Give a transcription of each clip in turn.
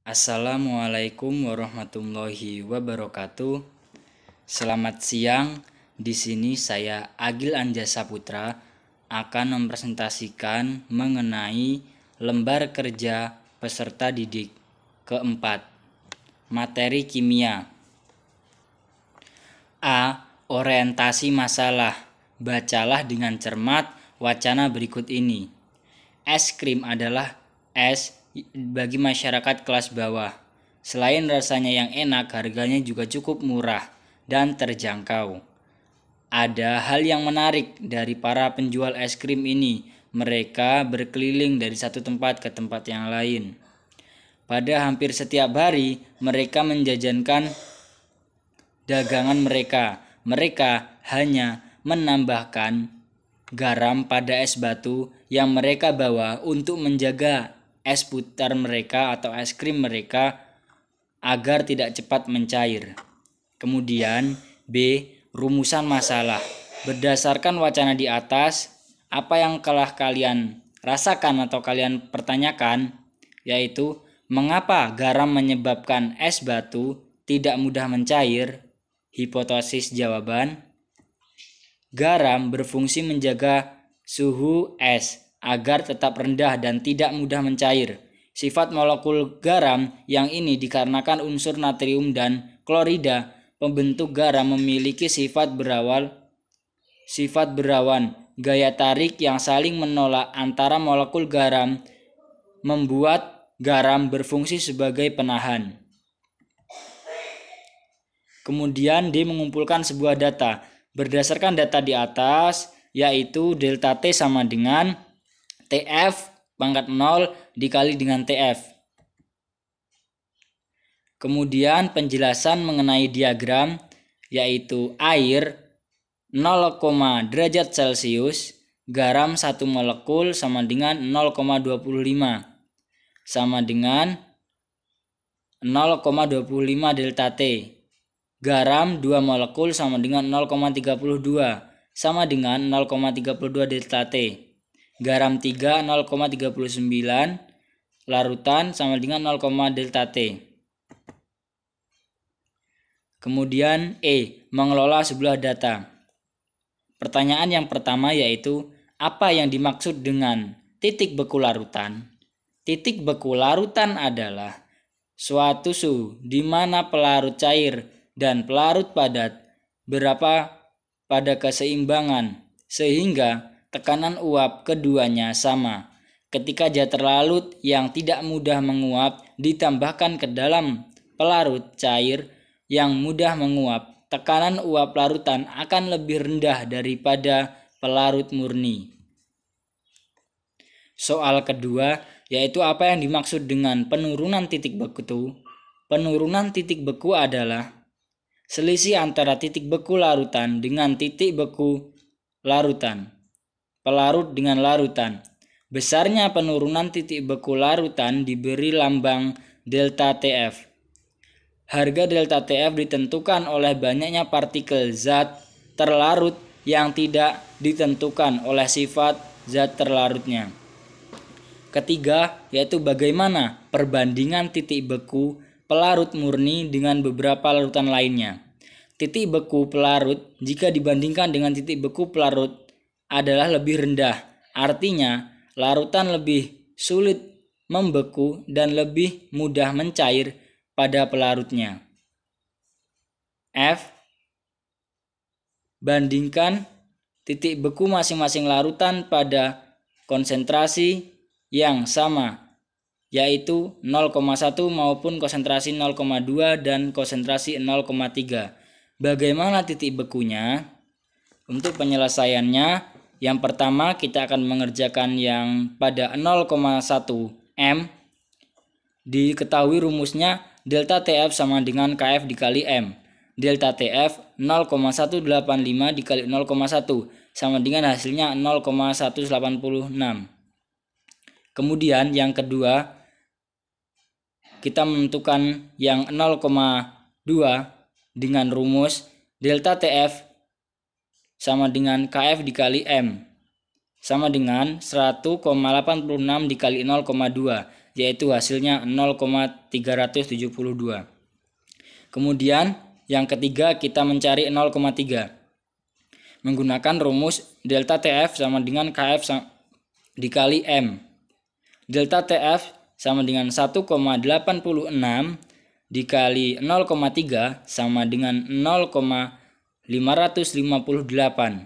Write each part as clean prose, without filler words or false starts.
Assalamualaikum warahmatullahi wabarakatuh. Selamat siang. Di sini saya Agil Anjasa Putra akan mempresentasikan mengenai lembar kerja peserta didik keempat. Materi kimia. A. Orientasi masalah. Bacalah dengan cermat wacana berikut ini. Es krim adalah es bagi masyarakat kelas bawah. Selain rasanya yang enak, harganya juga cukup murah dan terjangkau. Ada hal yang menarik dari para penjual es krim ini. Mereka berkeliling dari satu tempat ke tempat yang lain. Pada hampir setiap hari, mereka menjajankan dagangan mereka. Mereka hanya menambahkan garam pada es batu yang mereka bawa untuk menjaga es putar mereka atau es krim mereka agar tidak cepat mencair. Kemudian B. Rumusan masalah. Berdasarkan wacana di atas, apa yang telah kalian rasakan atau kalian pertanyakan, yaitu mengapa garam menyebabkan es batu tidak mudah mencair? Hipotesis jawaban: garam berfungsi menjaga suhu es agar tetap rendah dan tidak mudah mencair. Sifat molekul garam yang ini dikarenakan unsur natrium dan klorida pembentuk garam memiliki sifat berawan. Gaya tarik yang saling menolak antara molekul garam membuat garam berfungsi sebagai penahan. Kemudian D. Mengumpulkan sebuah data. Berdasarkan data di atas, yaitu delta T sama dengan TF pangkat 0 dikali dengan TF. Kemudian penjelasan mengenai diagram, yaitu air 0, derajat Celcius, garam 1 molekul sama dengan 0,25 sama dengan 0,25 delta T. Garam 2 molekul sama dengan 0,32 sama dengan 0,32 delta T. Garam 3 0,39 larutan sama dengan 0, delta T. Kemudian E. Mengelola sebuah data. Pertanyaan yang pertama yaitu apa yang dimaksud dengan titik beku larutan? Titik beku larutan adalah suatu suhu di mana pelarut cair dan pelarut padat berada pada keseimbangan sehingga tekanan uap keduanya sama. Ketika zat terlarut yang tidak mudah menguap ditambahkan ke dalam pelarut cair yang mudah menguap, tekanan uap larutan akan lebih rendah daripada pelarut murni. Soal kedua, yaitu apa yang dimaksud dengan penurunan titik beku? Penurunan titik beku adalah selisih antara titik beku larutan dengan titik beku larutan, pelarut dengan larutan. Besarnya penurunan titik beku larutan diberi lambang delta TF. Harga delta TF ditentukan oleh banyaknya partikel zat terlarut yang tidak ditentukan oleh sifat zat terlarutnya. Ketiga, yaitu bagaimana perbandingan titik beku pelarut murni dengan beberapa larutan lainnya. Titik beku pelarut jika dibandingkan dengan titik beku pelarut adalah lebih rendah. Artinya, larutan lebih sulit membeku dan lebih mudah mencair pada pelarutnya. F. Bandingkan titik beku masing-masing larutan pada konsentrasi yang sama, yaitu 0,1 maupun konsentrasi 0,2 dan konsentrasi 0,3. Bagaimana titik bekunya? Untuk penyelesaiannya, yang pertama kita akan mengerjakan yang pada 0,1 M. Diketahui rumusnya delta TF sama dengan KF dikali M. Delta TF 0,185 dikali 0,1 sama dengan hasilnya 0,186. Kemudian yang kedua, kita menentukan yang 0,2 dengan rumus delta TF sama dengan KF dikali M sama dengan 1,86 dikali 0,2. yaitu hasilnya 0,372. Kemudian yang ketiga kita mencari 0,3 menggunakan rumus delta TF sama dengan KF dikali M. Delta TF sama dengan 1,86 dikali 0,3 sama dengan 0,558.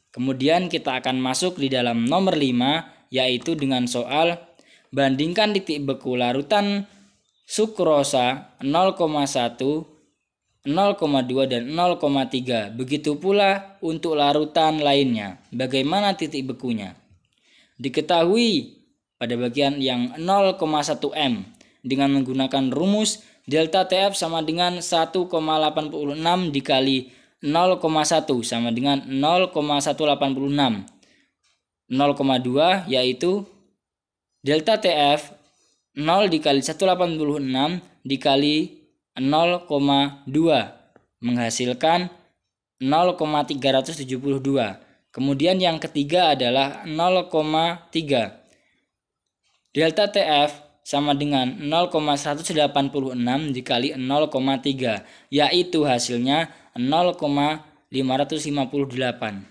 Kemudian kita akan masuk di dalam nomor 5, yaitu dengan soal bandingkan titik beku larutan sukrosa 0,1, 0,2 dan 0,3. Begitu pula untuk larutan lainnya. Bagaimana titik bekunya? Diketahui pada bagian yang 0,1 M dengan menggunakan rumus delta TF sama dengan 1,86 dikali 0,1 sama dengan 0,186. 0,2 yaitu delta TF 0 dikali 186 dikali 0,2 menghasilkan 0,372. Kemudian yang ketiga adalah 0,3. Delta TF sama dengan 0,186 dikali 0,3, yaitu hasilnya 0,558.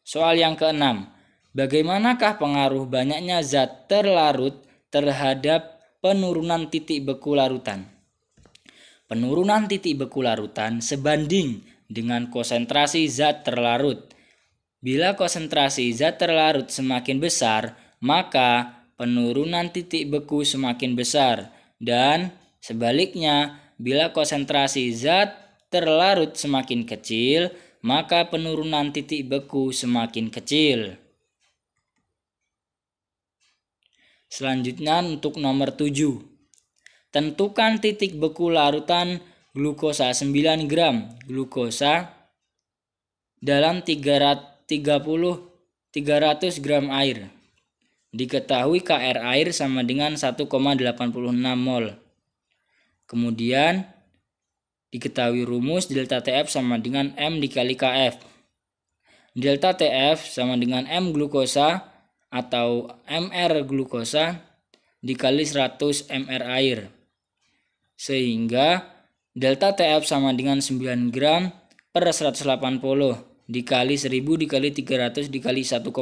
Soal yang keenam, bagaimanakah pengaruh banyaknya zat terlarut terhadap penurunan titik beku larutan? Penurunan titik beku larutan sebanding dengan konsentrasi zat terlarut. Bila konsentrasi zat terlarut semakin besar, maka penurunan titik beku semakin besar. Dan sebaliknya, bila konsentrasi zat terlarut semakin kecil, maka penurunan titik beku semakin kecil. Selanjutnya untuk nomor 7. Tentukan titik beku larutan glukosa 9 gram glukosa dalam 300 gram air. Diketahui KR air sama dengan 1,86 mol. Kemudian diketahui rumus delta TF sama dengan M dikali KF. Delta TF sama dengan M glukosa atau MR glukosa dikali 100 mR air. Sehingga delta TF sama dengan 9 gram per 180 dikali 1000 dikali 300 dikali 1,86.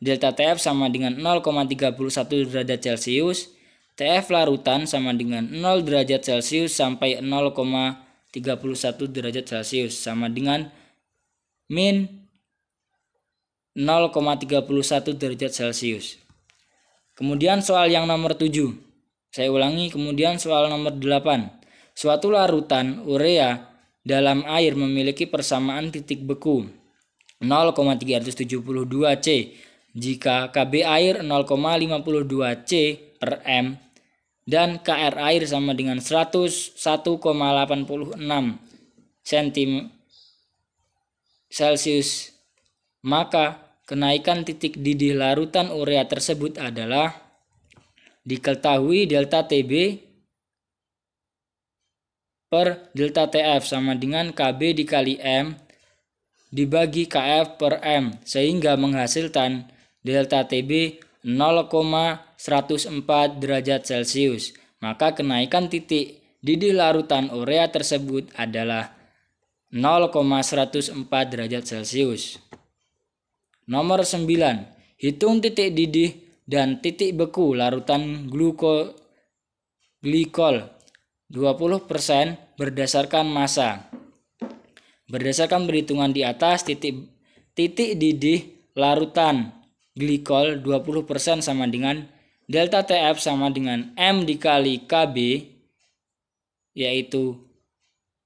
Delta TF sama dengan 0,31 derajat Celcius. TF larutan sama dengan 0 derajat Celcius sampai 0,31 derajat Celcius sama dengan min 0,31 derajat Celcius. Kemudian soal yang nomor 7. Saya ulangi, kemudian soal nomor 8. Suatu larutan urea dalam air memiliki persamaan titik beku 0,372 C jika Kb air 0,52 C per M dan KR air sama dengan 101,86 cm Celcius, maka kenaikan titik didih larutan urea tersebut adalah diketahui delta TB per delta TF sama dengan KB dikali M dibagi KF per M, sehingga menghasilkan delta TB 0,104 derajat Celcius. Maka kenaikan titik didih larutan urea tersebut adalah 0,104 derajat Celcius. Nomor 9. Hitung titik didih dan titik beku larutan glikol 20% berdasarkan massa. Berdasarkan perhitungan di atas, titik didih larutan glikol 20% sama dengan delta TF sama dengan M dikali KB, yaitu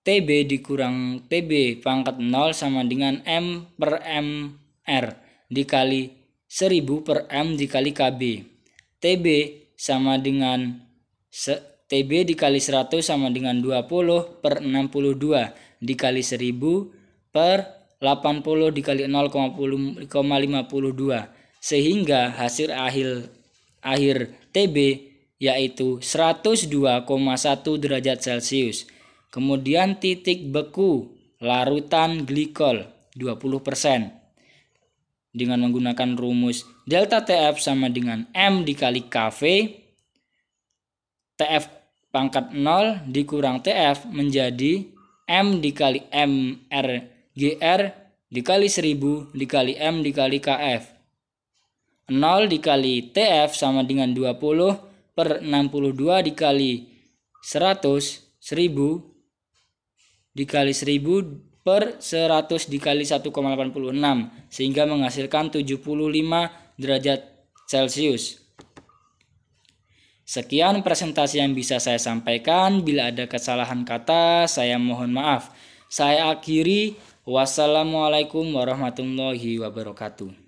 TB dikurang TB pangkat 0 sama dengan M per MR dikali 1000 per M dikali KB. TB sama dengan TB dikali 100 sama dengan 20 per 62 dikali 1000 per 80 dikali 0,52, sehingga hasil akhir TB yaitu 102,1 derajat Celcius. Kemudian titik beku larutan glikol 20%. dengan menggunakan rumus delta TF sama dengan M dikali KV. TF pangkat 0 dikurang TF menjadi M dikali MRGR dikali 1000 dikali M dikali KF. 0 dikali TF sama dengan 20 per 62 dikali 100, 1000 dikali 1000 per 100 dikali 1,86 sehingga menghasilkan 75 derajat Celcius. Sekian presentasi yang bisa saya sampaikan. Bila ada kesalahan kata, saya mohon maaf. Saya akhiri. Wassalamualaikum warahmatullahi wabarakatuh.